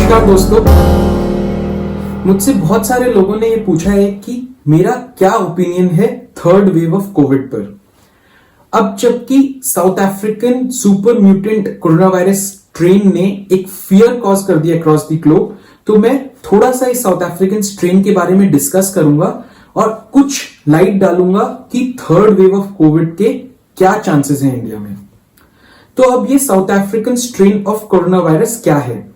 नमस्कार दोस्तों, मुझसे बहुत सारे लोगों ने ये पूछा है कि मेरा क्या ओपिनियन है थर्ड वेव ऑफ कोविड पर। अब जबकि south African super mutant corona virus strain ने एक फियर कॉज कर दिया अक्रॉस द ग्लोब, तो मैं थोड़ा सा इस साउथ अफ्रीकन स्ट्रेन के बारे में डिस्कस करूंगा और कुछ लाइट डालूंगा कि थर्ड वेव ऑफ कोविड के क्या चांसेस हैं इंडिया में। तो अब ये south African strain of corona virus क्या है?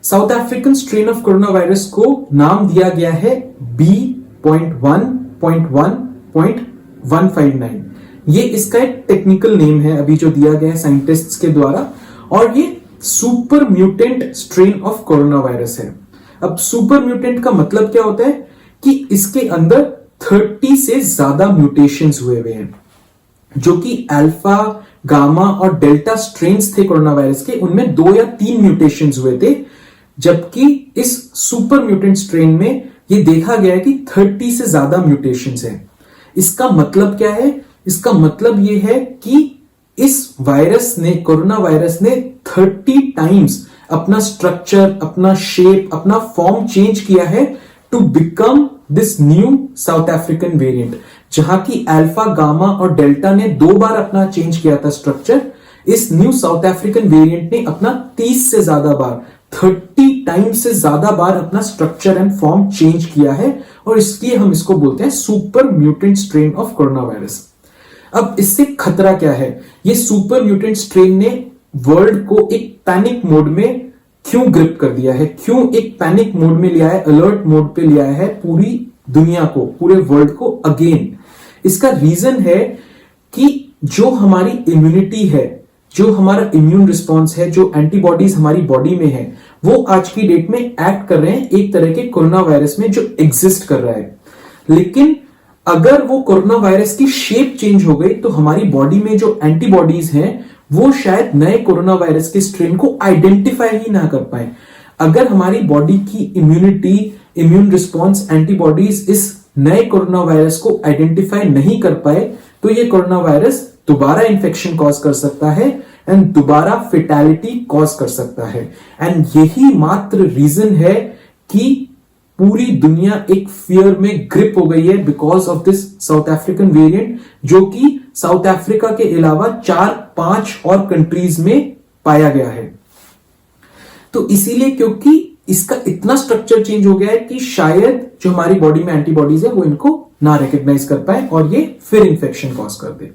South African strain of corona virus को नाम दिया गया है B.1.1.159। ये इसका एक टेक्निकल नेम है अभी जो दिया गया है साइंटिस्ट्स के द्वारा, और ये super mutant strain of corona virus है। अब सुपर म्यूटेंट का मतलब क्या होता है कि इसके अंदर 30 से ज्यादा म्यूटेशंस हुए हैं, जो कि अल्फा, गामा और डेल्टा स्ट्रेन्स थे कोरोना वायरस के, उनमें 2 या 3 म्यूटेशंस हुए थे, जबकि इस सुपर म्यूटेंट स्ट्रेन में ये देखा गया है कि 30 से ज्यादा म्यूटेशंस हैं। इसका मतलब क्या है? इसका मतलब ये है कि इस वायरस ने, कोरोना वायरस ने 30 टाइम्स अपना स्ट्रक्चर, अपना शेप, अपना फॉर्म चेंज किया है to become this new South African variant. जहां की अल्फा, गामा और डेल्टा ने 2 बार अपना चेंज किया था स्ट्रक्चर, इस न्यू साउथ अफ्रीकन वेरिएंट ने अपना 30 से ज्यादा बार, 30 टाइम्स से ज्यादा बार अपना स्ट्रक्चर एंड फॉर्म चेंज किया है, और इसलिए हम इसको बोलते हैं super mutant strain of corona virus. अब इससे खतरा क्या है? ये सुपर म्यूटेंट स्ट्रेन ने वर्ल्ड को एक पैनिक मोड में क्यों ग्रिप कर दिया है? क्यों एक पैनिक मोड में लिया है, अलर्ट मोड पे लिया है पूरी दुनिया को, पूरे वर्ल्ड को अगेन? इसका रीजन है कि जो हमारी इम्यूनिटी है, जो हमारा इम्यून रिस्पॉन्स है, जो एंटीबॉडीज हमारी बॉडी में है, वो आज की डेट में एक्ट कर रहे हैं एक तरह के कोरोना वायरस में जो एग्जिस्ट कर रहा है। लेकिन अगर वो कोरोना वायरस की शेप चेंज हो गई तो हमारी बॉडी में जो एंटीबॉडीज हैं वो शायद नए कोरोना वायरस के स्ट्रेन को आइडेंटिफाई ही ना कर पाए। अगर हमारी बॉडी की इम्यूनिटी, इम्यून रिस्पॉन्स, एंटीबॉडीज इस नए कोरोना वायरस को आइडेंटिफाई नहीं कर पाए तो ये कोरोना वायरस दोबारा इंफेक्शन कॉज कर सकता है एंड दोबारा फेटालिटी कॉज कर सकता है। एंड यही मात्र रीजन है कि पूरी दुनिया एक फियर में ग्रिप हो गई है because of this south African variant, जो कि साउथ अफ्रीका के अलावा 4-5 और कंट्रीज में पाया गया है। तो इसीलिए, क्योंकि इसका इतना स्ट्रक्चर चेंज हो गया है कि शायद जो हमारी बॉडी में एंटीबॉडीज है वो इनको ना रिकॉग्नाइज कर पाए और ये फिर इंफेक्शन कॉज कर दे।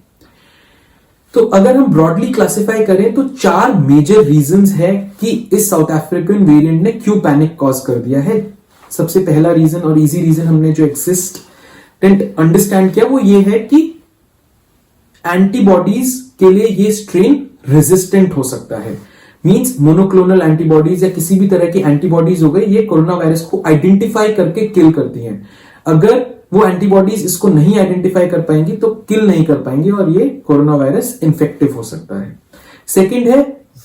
तो अगर हम ब्रॉडली क्लासिफाई करें तो 4 मेजर रीजंस है कि इस साउथ अफ्रीकन वेरिएंट ने क्यों पैनिक कॉज कर दिया है। सबसे पहला रीजन और इजी रीजन हमने जो एग्जिस्टेंट अंडरस्टैंड किया वो ये है कि एंटीबॉडीज के लिए ये स्ट्रेन रेजिस्टेंट हो सकता है। मींस मोनोक्लोनल एंटीबॉडीज या किसी भी तरह की एंटीबॉडीज हो गई, ये कोरोना वायरस को आइडेंटिफाई करके किल करती हैं। अगर वो एंटीबॉडीज इसको नहीं आइडेंटिफाई कर पाएंगी तो किल नहीं कर पाएंगी और ये कोरोना वायरस इन्फेक्टिव हो सकता है। सेकंड है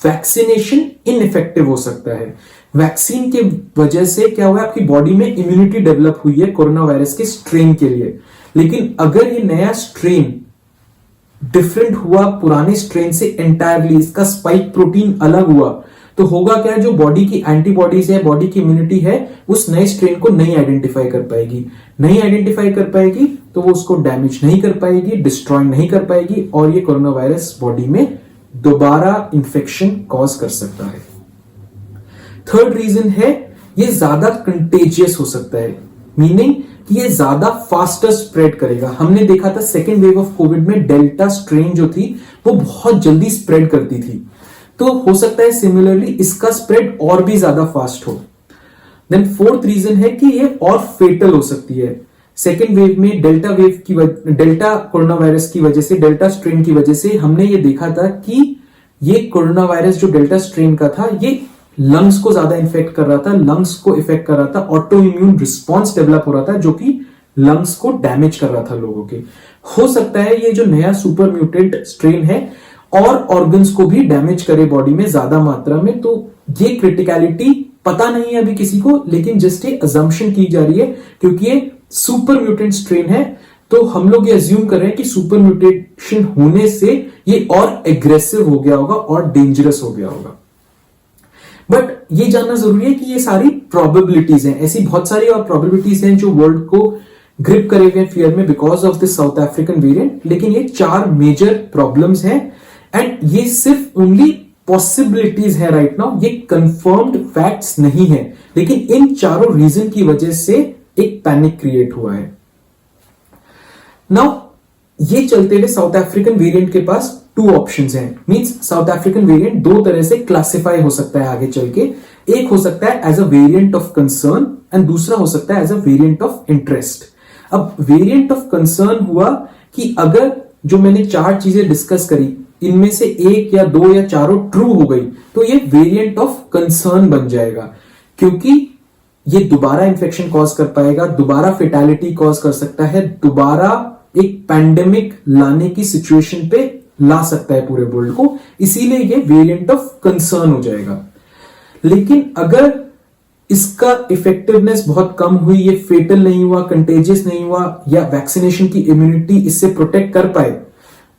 वैक्सीनेशन इनइफेक्टिव हो सकता है। वैक्सीन के वजह से क्या हुआ, आपकी बॉडी में इम्यूनिटी डेवलप हुई है कोरोना वायरस के स्ट्रेन के लिए, लेकिन अगर ये नया स्ट्रेन डिफरेंट हुआ पुराने स्ट्रेन से एंटायरली, इसका स्पाइक प्रोटीन अलग हुआ, तो होगा क्या, जो बॉडी की एंटीबॉडीज है, बॉडी की इम्यूनिटी है, उस नए स्ट्रेन को नहीं आइडेंटिफाई कर पाएगी। नहीं आइडेंटिफाई कर पाएगी तो वो उसको डैमेज नहीं कर पाएगी, डिस्ट्रॉय नहीं कर पाएगी, और ये कोरोना वायरस बॉडी में दोबारा इंफेक्शन कॉज कर सकता है। थर्ड रीजन है ये ज्यादा कंटेजियस हो सकता है, मीनिंग कि ये ज्यादा फास्टर स्प्रेड करेगा। हमने देखा था सेकेंड वेव ऑफ कोविड में डेल्टा स्ट्रेन जो थी वो बहुत जल्दी स्प्रेड करती थी, तो हो सकता है सिमिलरली इसका स्प्रेड और भी ज्यादा फास्ट हो। देन फोर्थ रीजन है कि ये और फेटल हो सकती है। सेकेंड वेव में डेल्टा कोरोना वायरस की वजह से, डेल्टा स्ट्रेन की वजह से हमने ये देखा था कि ये कोरोना वायरस जो डेल्टा स्ट्रेन का था ये लंग्स को ज्यादा इन्फेक्ट कर रहा था, लंग्स को इफेक्ट कर रहा था, ऑटो इम्यून रिस्पॉन्स डेवलप हो रहा था जो कि लंग्स को डैमेज कर रहा था लोगों के। हो सकता है ये जो नया सुपर म्यूटेंट स्ट्रेन है और ऑर्गन्स को भी डैमेज करे बॉडी में ज्यादा मात्रा में। तो ये क्रिटिकलिटी पता नहीं है अभी किसी को, लेकिन जस्ट ये अजम्पशन की जा रही है क्योंकि ये सुपर म्यूटेंट स्ट्रेन है, तो हम लोग ये अज्यूम कर रहे हैं कि सुपर म्यूटेशन होने से ये और एग्रेसिव हो गया होगा और डेंजरस हो गया होगा। बट ये जानना जरूरी है कि ये सारी प्रोबेबिलिटीज हैं, ऐसी बहुत सारी और प्रोबेबिलिटीज हैं जो वर्ल्ड को ग्रिप करे हुए फियर में because of this south African variant. लेकिन ये 4 मेजर प्रॉब्लम्स हैं एंड ये सिर्फ ओनली पॉसिबिलिटीज है राइट नाउ, ये कंफर्म्ड फैक्ट्स नहीं है। लेकिन इन चारों रीजन की वजह से एक पैनिक क्रिएट हुआ है। नाउ ये चलते हुए साउथ अफ्रीकन वेरिएंट के पास 2 ऑप्शंस हैं। मींस साउथ अफ्रीकन वेरिएंट 2 तरह से क्लासिफाई हो सकता है आगे चल के। एक हो सकता है as a variant of concern and दूसरा हो सकता है as a variant of interest. अब वेरिएंट ऑफ कंसर्न हुआ कि अगर जो मैंने 4 चीजें डिस्कस करी इनमें से 1 या 2 या चारों ट्रू हो गई तो ये वेरिएंट ऑफ कंसर्न बन जाएगा, क्योंकि ये दोबारा इंफेक्शन कॉज कर पाएगा, दोबारा फेटालिटी कॉज कर सकता है, दोबारा एक पैंडेमिक लाने की सिचुएशन पे ला सकता है पूरे वर्ल्ड को, इसीलिए ये वेरिएंट ऑफ कंसर्न हो जाएगा। लेकिन अगर इसका इफेक्टिवनेस बहुत कम हुई, ये फेटल नहीं हुआ, कंटेजियस नहीं हुआ या वैक्सीनेशन की इम्यूनिटी इससे प्रोटेक्ट कर पाए,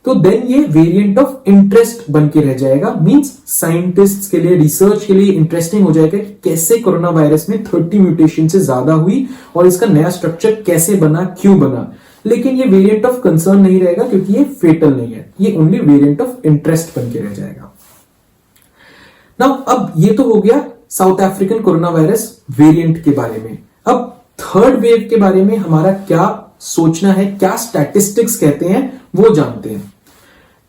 तो देन ये वेरिएंट ऑफ इंटरेस्ट बन के रह जाएगा। मींस साइंटिस्ट्स के लिए, रिसर्च के लिए इंटरेस्टिंग हो जाएगा कि कैसे कोरोना वायरस में 30 म्यूटेशन से ज्यादा हुई और इसका नया स्ट्रक्चर कैसे बना, क्यों बना। लेकिन ये वेरिएंट ऑफ कंसर्न नहीं रहेगा क्योंकि ये फेटल नहीं है, ये ओनली वेरिएंट ऑफ इंटरेस्ट बन के रह जाएगा। नाउ अब ये तो हो गया south African corona virus variant के बारे में। अब थर्ड वेव के बारे में हमारा क्या सोचना है, क्या स्टैटिस्टिक्स कहते हैं वो जानते हैं।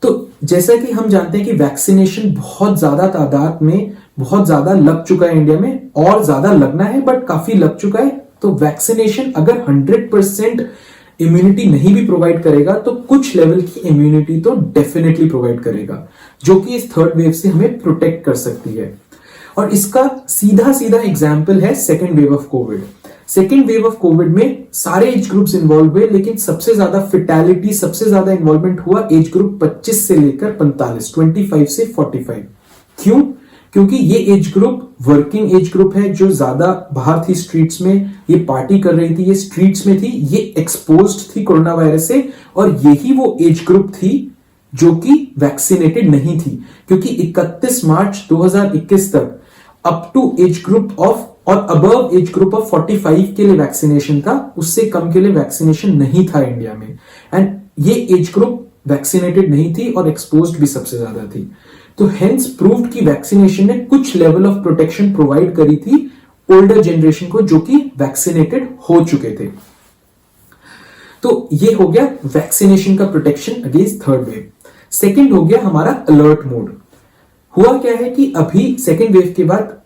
तो जैसा कि हम जानते हैं कि वैक्सीनेशन बहुत ज्यादा तादाद में बहुत ज्यादा लग चुका है इंडिया में, और ज्यादा लगना है बट काफी लग चुका है। तो वैक्सीनेशन अगर 100% इम्यूनिटी नहीं भी प्रोवाइड करेगा तो कुछ लेवल की इम्यूनिटी तो डेफिनेटली प्रोवाइड करेगा, जो कि इस थर्ड वेव से हमें प्रोटेक्ट कर सकती है। और इसका सीधा सीधा एग्जाम्पल है second wave of Covid. Second wave of Covid में सारे एज ग्रुप्स इन्वॉल्व हुए, लेकिन सबसे ज्यादा फिटैलिटी, सबसे ज्यादा इन्वॉल्वमेंट हुआ एज ग्रुप 25 से लेकर 45, 25 से 45। क्यों? क्योंकि ये age group working age group है, जो ज्यादा बाहर थी स्ट्रीट्स में, ये पार्टी कर रही थी, ये स्ट्रीट्स में थी, ये एक्सपोज्ड थी कोरोना वायरस से, और यही वो एज ग्रुप थी जो कि वैक्सीनेटेड नहीं थी। क्योंकि 31 मार्च 2021 तक up to age group of और अबव एज ग्रुप ऑफ 45 के लिए वैक्सीनेशन था, उससे कम के लिए वैक्सीनेशन नहीं था इंडिया में। एंड ये एज ग्रुप वैक्सीनेटेड नहीं थी और एक्सपोज्ड भी सबसे ज्यादा थी। तो हेंस प्रूव्ड कि वैक्सीनेशन ने कुछ लेवल ऑफ प्रोटेक्शन प्रोवाइड करी थी ओल्डर जनरेशन को, जो कि वैक्सीनेटेड हो चुके थे। तो ये हो गया वैक्सीनेशन का protection against third wave. Second हो गया हमारा अलर्ट मोड। हुआ क्या है कि अभी सेकेंड वेव के बाद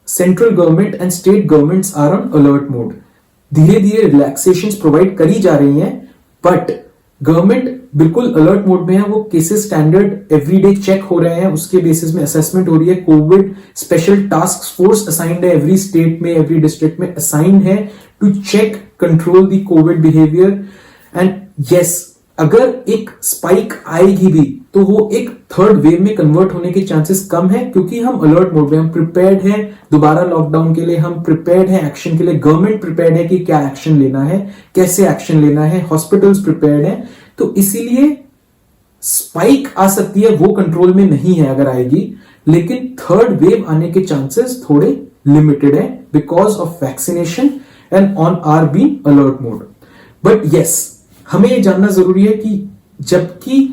central government and state governments are on alert mode. धीरे धीरे रिलैक्सेशंस प्रोवाइड करी जा रही हैं, बट गवर्नमेंट बिल्कुल अलर्ट मोड में है। वो केसेस स्टैंडर्ड एवरीडे चेक हो रहे हैं, उसके बेसिस में असेसमेंट हो रही है। Covid special task force assigned है, एवरी स्टेट में, एवरी डिस्ट्रिक्ट में असाइंड है to check control the Covid behaviour. And yes, अगर एक स्पाइक आएगी भी तो वो एक थर्ड वेव में कन्वर्ट होने के चांसेस कम है, क्योंकि हम अलर्ट मोड में, हम प्रिपेयर्ड हैं दोबारा लॉकडाउन के लिए, हम प्रिपेयर्ड हैं एक्शन के लिए, गवर्नमेंट प्रिपेयर्ड है कि क्या एक्शन लेना है, कैसे एक्शन लेना है, हॉस्पिटल्स प्रिपेयर्ड हैं। तो इसीलिए स्पाइक आ सकती है, वो कंट्रोल में नहीं है अगर आएगी, लेकिन थर्ड वेव आने के चांसेस थोड़े लिमिटेड है because of vaccination and on are being alert mode. But yes, हमें ये जानना जरूरी है कि जबकि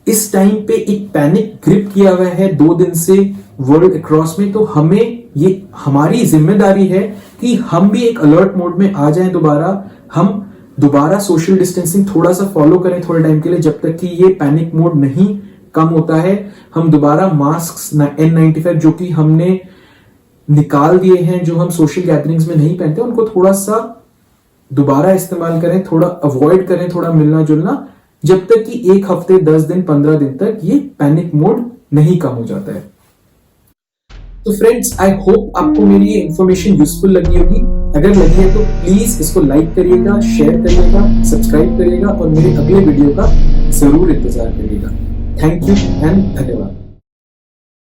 इस टाइम पे एक पैनिक ग्रिप किया हुआ है 2 दिन से वर्ल्ड अक्रॉस में, तो हमें ये हमारी जिम्मेदारी है कि हम भी एक अलर्ट मोड में आ जाएं दोबारा। हम दोबारा सोशल डिस्टेंसिंग थोड़ा सा फॉलो करें थोड़े टाइम के लिए, जब तक कि ये पैनिक मोड नहीं कम होता है। हम दोबारा मास्क N95 जो कि हमने निकाल दिए हैं, जो हम सोशल गैदरिंग्स में नहीं पहनते, उनको थोड़ा सा दोबारा इस्तेमाल करें, थोड़ा अवॉइड करें, थोड़ा मिलना जुलना, जब तक कि 1 हफ्ते, 10 दिन, 15 दिन तक ये पैनिक मोड नहीं कम हो जाता है। तो फ्रेंड्स, आई होप आपको मेरी ये इंफॉर्मेशन यूजफुल लगी होगी। अगर लगी है तो प्लीज इसको लाइक करिएगा, शेयर करिएगा, सब्सक्राइब करिएगा और मेरे अगले वीडियो का जरूर इंतजार करिएगा। थैंक यू एंड धन्यवाद।